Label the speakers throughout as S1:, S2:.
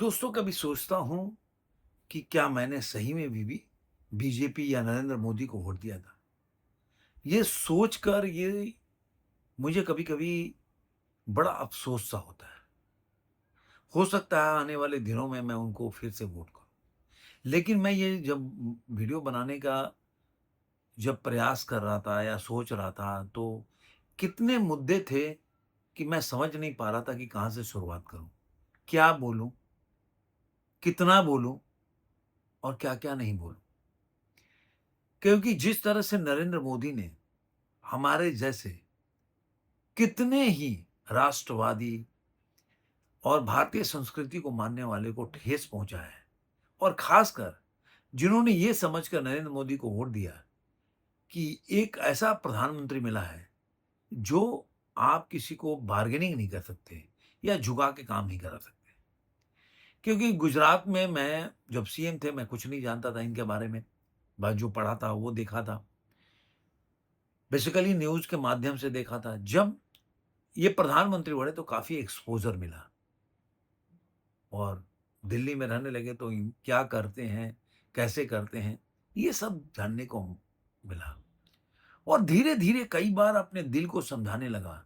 S1: दोस्तों, कभी सोचता हूँ कि क्या मैंने सही में भी बीजेपी या नरेंद्र मोदी को वोट दिया था। ये सोचकर ये मुझे कभी-कभी बड़ा अफ़सोस सा होता है। हो सकता है आने वाले दिनों में मैं उनको फिर से वोट करूँ। लेकिन मैं ये जब वीडियो बनाने का जब प्रयास कर रहा था या सोच रहा था, तो कितने मुद्दे थे कि मैं समझ नहीं पा रहा था कि कहाँ से शुरुआत करूँ? क्या बोलूँ? कितना बोलूँ? और क्या-क्या नहीं बोलूँ? क्योंकि जिस तरह से नरेंद्र मोदी ने हमारे जैसे कितने ही राष्ट्रवादी और भारतीय संस्कृति को मानने वाले को ठेस पहुंचा है। और खासकर जिन्होंने ये समझकर नरेंद्र मोदी को वोट दिया कि एक ऐसा प्रधानमंत्री मिला है जो आप किसी को बार्गेनिंग नहीं कर सकते या झुका के काम नहीं करा सकते। क्योंकि गुजरात में मैं जब सीएम थे, मैं कुछ नहीं जानता था इनके बारे में। बस जो पढ़ा था वो देखा था, बेसिकली न्यूज के माध्यम से देखा था। जब ये प्रधानमंत्री बने तो काफी एक्सपोजर मिला और दिल्ली में रहने लगे तो क्या करते हैं, कैसे करते हैं, ये सब जानने को मिला। और धीरे-धीरे कई बार अपने दिल को समझाने लगा,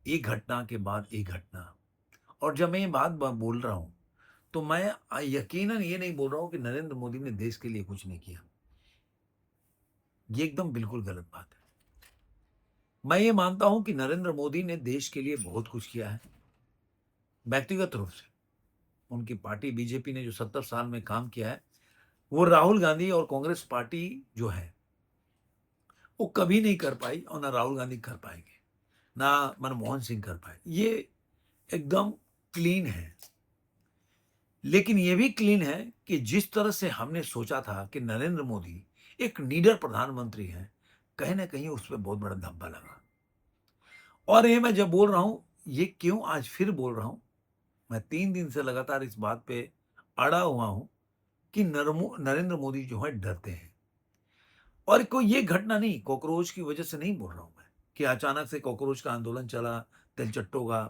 S1: एक घटना के बाद एक घटना। और जब मैं ये बात बोल रहा हूँ, तो मैं यकीनन ये नहीं बोल रहा हूँ कि नरेंद्र मोदी ने देश के लिए कुछ नहीं किया। ये एकदम बिल्कुल गलत बात है। मैं ये मानता हूँ कि नरेंद्र मोदी ने देश के लिए बहुत कुछ किया है, व्यक्तिगत रूप से। उनकी पार्टी बीजेपी ने जो 70 साल में काम किया है, वो राहुल गांधी और कांग्रेस पार्टी जो है, वो कभी नहीं कर पाई और ना राहुल गांधी कर पाएँगे, ना मनमोहन सिंह कर पाए। ये एकदम क्लीन है। लेकिन ये भी क्लीन है कि जिस तरह से हमने सोचा था कि नरेंद्र मोदी एक निडर प्रधानमंत्री हैं, कहीं न कहीं उस पे बहुत बड़ा धब्बा लगा। और ये मैं जब बोल रहा हूँ, ये क्यों आज फिर बोल रहा हूँ, मैं 3 दिन से लगातार इस बात पे अड़ा हुआ हूँ कि नरेंद्र मोदी जो है डरते हैं। और कोई ये घटना नहीं, कॉकरोच की वजह से नहीं बोल रहा हूँ मैं, कि अचानक से कॉकरोच का आंदोलन चला, तिलचट्टों का,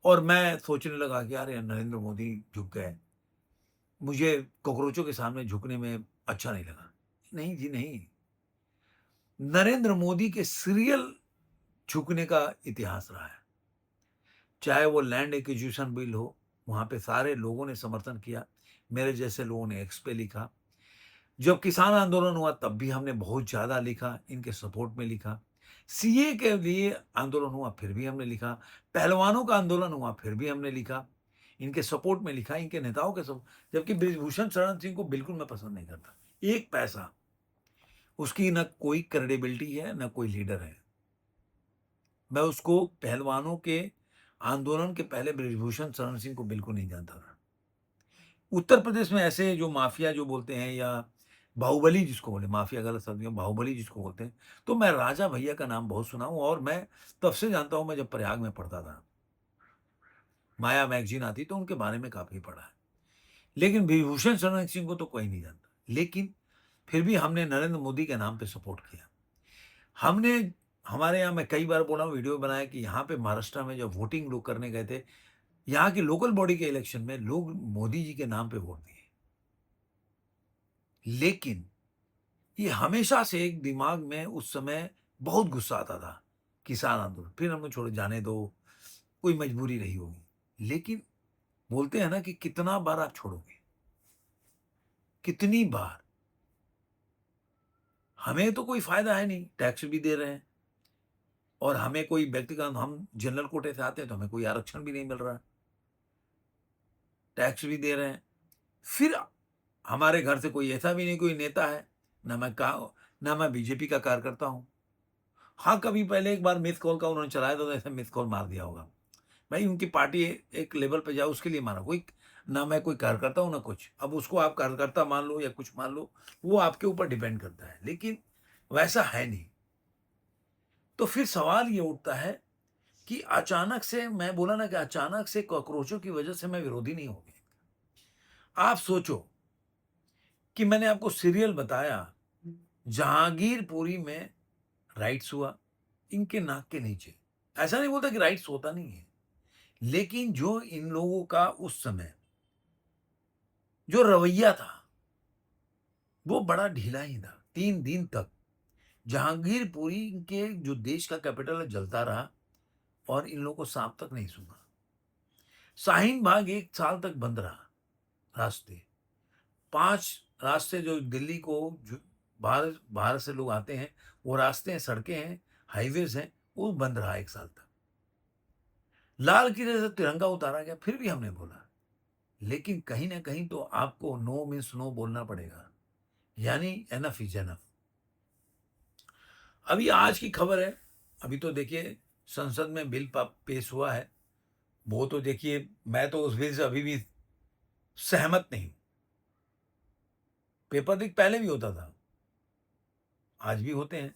S1: और मैं सोचने लगा कि यार, ये नरेंद्र मोदी झुक गए। मुझे कॉकरोचों के सामने झुकने में अच्छा नहीं लगा। नहीं जी नहीं, नरेंद्र मोदी के सीरियल झुकने का इतिहास रहा है। चाहे वो लैंड एक्विजिशन बिल हो, वहाँ पे सारे लोगों ने समर्थन किया। मेरे जैसे लोगों ने एक्स पे लिखा। जब किसान आंदोलन हुआ तब भी हमने बहुत ज़्यादा लिखा, इनके सपोर्ट में लिखा। सीए के लिए आंदोलन हुआ फिर भी हमने लिखा। पहलवानों का आंदोलन हुआ फिर भी हमने लिखा। इनके सपोर्ट में लिखा, इनके नेताओं के सब। जबकि बृजभूषण शरण सिंह को बिल्कुल मैं पसंद नहीं करता। एक पैसा, उसकी ना कोई क्रेडिबिलिटी है, ना कोई लीडर है। मैं उसको पहलवानों के आंदोलन के पहले बृजभूषण शरण सिंह को बिल्कुल नहीं जानता था। उत्तर प्रदेश में ऐसे जो माफिया जो बोलते हैं, या बाहुबली जिसको बोले, माफिया गलत शब्द है, बाहुबली जिसको बोलते हैं, तो मैं राजा भैया का नाम बहुत सुना हूँ। और मैं तब से जानता हूँ, मैं जब प्रयाग में पढ़ता था, माया मैगज़ीन आती तो उनके बारे में काफ़ी पढ़ा है। लेकिन विभूषण शरण सिंह को तो कोई नहीं जानता। लेकिन फिर भी हमने नरेंद्र मोदी के नाम पे सपोर्ट किया। हमने हमारे यहाँ, मैं कई बार बोला हूँ, वीडियो बनाया कि यहाँ पे महाराष्ट्र में जब वोटिंग लोग करने गए थे, यहाँ की लोकल बॉडी के इलेक्शन में लोग मोदी जी के नाम पे वोट दिए। लेकिन ये हमेशा से एक दिमाग में उस समय बहुत गुस्सा आता था, किसान आंदोलन। फिर हमने छोड़ो, जाने दो, कोई मजबूरी रही होगी। लेकिन बोलते हैं ना कि कितना बार आप छोड़ोगे? कितनी बार? हमें तो कोई फ़ायदा है नहीं, टैक्स भी दे रहे हैं, और हमें कोई व्यक्तिगत, हम जनरल कोटे से आते हैं तो हमें कोई आरक्षण भी नहीं मिल रहा है, टैक्स भी दे रहे हैं। फिर हमारे घर से कोई ऐसा भी नहीं कोई नेता है, ना मैं बीजेपी का कार्यकर्ता हूँ। हाँ, कभी पहले एक बार मिस्ड कॉल का उन्होंने चलाया था, तो ऐसे मिस्ड कॉल मार दिया होगा। भाई, उनकी पार्टी एक लेवल पे जाए उसके लिए मारा। कोई ना मैं कोई कार्यकर्ता हूँ ना कुछ। अब उसको आप कार्यकर्ता मान लो या कुछ मान लो, वो आपके ऊपर डिपेंड करता है। लेकिन वैसा है नहीं। तो फिर सवाल ये उठता है कि अचानक से, मैं बोला ना कि अचानक से कॉकरोचों की वजह से मैं विरोधी नहीं हो गया। आप सोचो कि मैंने आपको सीरियल बताया, जहांगीरपुरी में राइट्स हुआ, इनके नाक के नीचे। ऐसा नहीं बोलता कि राइट्स होता नहीं है। लेकिन जो इन लोगों का उस समय जो रवैया था वो बड़ा ढीला ही था। 3 दिन तक जहांगीरपुरी के जो देश का कैपिटल है जलता रहा और इन लोगों को सांप तक नहीं सूंघा। शाहीन बाग 1 साल तक बंद रहा। रास्ते 5 रास्ते जो दिल्ली को जो बाहर बाहर से लोग आते हैं, वो रास्ते हैं, सड़कें हैं, हाईवेज हैं, वो बंद रहा 1 साल तक। लाल किले से तिरंगा उतारा गया, फिर भी हमने बोला। लेकिन कहीं ना कहीं तो आपको नो मीन्स नो बोलना पड़ेगा, यानी एनफ इज एनफ। अभी आज की खबर है, अभी तो देखिए संसद में बिल पेश हुआ है। वो तो देखिए मैं तो उस बिल से अभी भी सहमत नहीं हूं। पेपर लीक पहले भी होता था, आज भी होते हैं।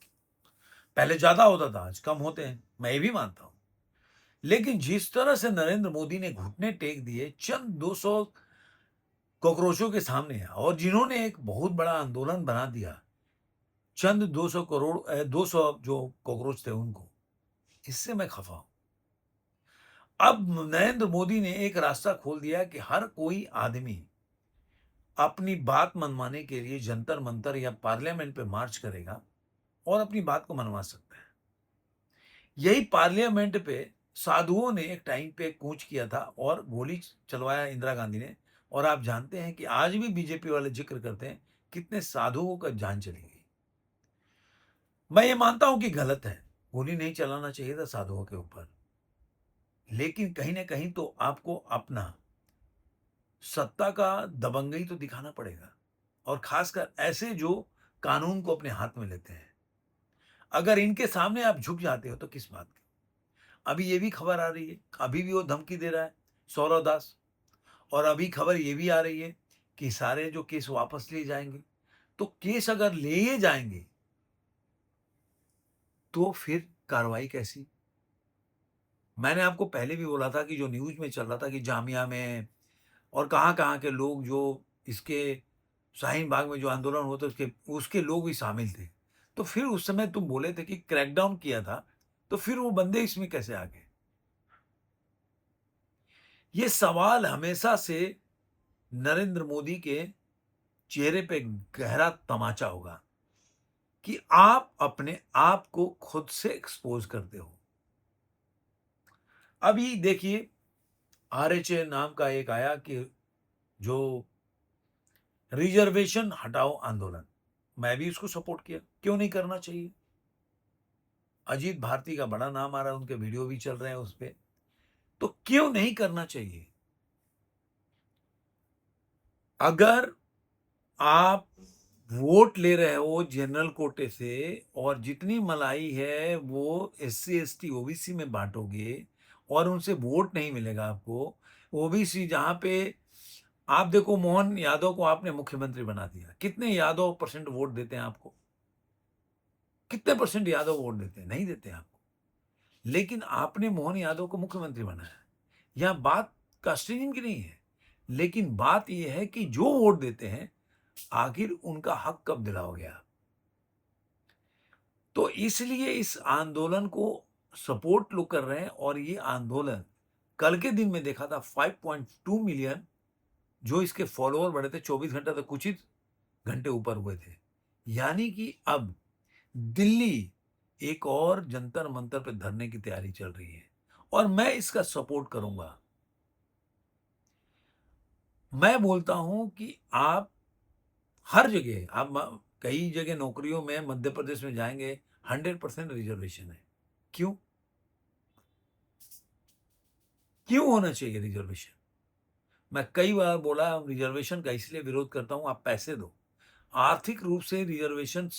S1: पहले ज्यादा होता था, आज कम होते हैं, मैं ये भी मानता हूं। लेकिन जिस तरह से नरेंद्र मोदी ने घुटने टेक दिए चंद 200 कॉकरोचों के सामने, और जिन्होंने एक बहुत बड़ा आंदोलन बना दिया चंद 200 जो कॉकरोच थे उनको, इससे मैं खफा हूं। अब नरेंद्र मोदी ने एक रास्ता खोल दिया कि हर कोई आदमी अपनी बात मनवाने के लिए जंतर मंतर या पार्लियामेंट पे मार्च करेगा और अपनी बात को मनवा सकता है। यही पार्लियामेंट पे साधुओं ने एक टाइम पे कूच किया था और गोली चलवाया इंदिरा गांधी ने। और आप जानते हैं कि आज भी बीजेपी वाले जिक्र करते हैं कितने साधुओं का जान चली गई। मैं ये मानता हूं कि गलत है, गोली नहीं चलाना चाहिए था साधुओं के ऊपर, लेकिन कहीं ना कहीं तो आपको अपना सत्ता का दबंगई तो दिखाना पड़ेगा। और खासकर ऐसे जो कानून को अपने हाथ में लेते हैं, अगर इनके सामने आप झुक जाते हो तो किस बात की। अभी ये भी खबर आ रही है, अभी भी वो धमकी दे रहा है सौरव दास। और अभी खबर ये भी आ रही है कि सारे जो केस वापस लिए जाएंगे। तो केस अगर लिए जाएंगे तो फिर कार्रवाई कैसी। मैंने आपको पहले भी बोला था कि जो न्यूज में चल रहा था कि जामिया में और कहाँ कहाँ के लोग जो इसके शाहीन बाग में जो आंदोलन हुआ था उसके उसके लोग भी शामिल थे। तो फिर उस समय तुम बोले थे कि क्रैकडाउन किया था, तो फिर वो बंदे इसमें कैसे आ गए। ये सवाल हमेशा से नरेंद्र मोदी के चेहरे पे गहरा तमाचा होगा कि आप अपने आप को खुद से एक्सपोज करते हो। अभी देखिए आरएचए नाम का एक आया कि जो रिजर्वेशन हटाओ आंदोलन, मैं भी उसको सपोर्ट किया, क्यों नहीं करना चाहिए। अजीत भारती का बड़ा नाम आ रहा है, उनके वीडियो भी चल रहे हैं उस पे, तो क्यों नहीं करना चाहिए। अगर आप वोट ले रहे हो जनरल कोटे से और जितनी मलाई है वो एससी एसटी ओबीसी में बांटोगे और उनसे वोट नहीं मिलेगा आपको। ओबीसी जहां पे आप देखो, मोहन यादव को आपने मुख्यमंत्री बना दिया, कितने यादव परसेंट वोट देते हैं आपको। कितने परसेंट यादव वोट देते हैं, नहीं देते हैं आपको। लेकिन आपने मोहन यादव को मुख्यमंत्री बनाया। यह बात कास्टिंग की नहीं है, लेकिन बात यह है कि जो वोट देते हैं आखिर उनका हक कब दिलाओगे आप। तो इसलिए इस आंदोलन को सपोर्ट लोग कर रहे हैं। और ये आंदोलन कल के दिन में देखा था 5.2 मिलियन जो इसके फॉलोअर बढ़े थे 24 घंटे तक, कुछ ही घंटे ऊपर हुए थे। यानी कि अब दिल्ली एक और जंतर मंतर पे धरने की तैयारी चल रही है और मैं इसका सपोर्ट करूंगा। मैं बोलता हूं कि आप हर जगह आप कई जगह नौकरियों में मध्य प्रदेश में जाएंगे 100% रिजर्वेशन है। क्यों क्यों होना चाहिए रिजर्वेशन। मैं कई बार बोला रिजर्वेशन का इसलिए विरोध करता हूं, आप पैसे दो। आर्थिक रूप से रिजर्वेशन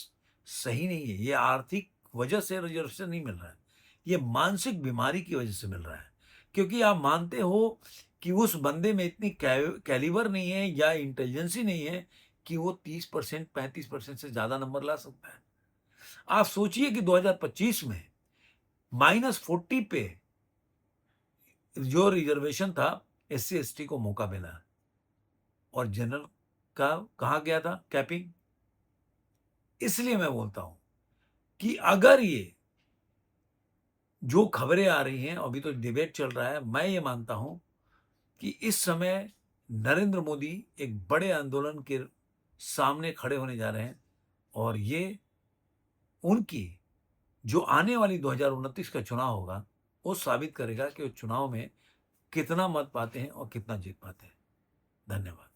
S1: सही नहीं है, ये आर्थिक वजह से रिजर्वेशन नहीं मिल रहा है, ये मानसिक बीमारी की वजह से मिल रहा है। क्योंकि आप मानते हो कि उस बंदे में इतनी कैलिबर नहीं है या इंटेलिजेंसी नहीं है कि वो 30% 35% से ज्यादा नंबर ला सकता है। आप सोचिए कि 2025 में -40 पे जो रिजर्वेशन था एससी एसटी को मौका मिला और जनरल का कहा गया था कैपिंग। इसलिए मैं बोलता हूं कि अगर ये जो खबरें आ रही हैं, अभी तो डिबेट चल रहा है, मैं ये मानता हूं कि इस समय नरेंद्र मोदी एक बड़े आंदोलन के सामने खड़े होने जा रहे हैं और ये उनकी जो आने वाली 2029 का चुनाव होगा, वो साबित करेगा कि वो चुनाव में कितना मत पाते हैं और कितना जीत पाते हैं। धन्यवाद।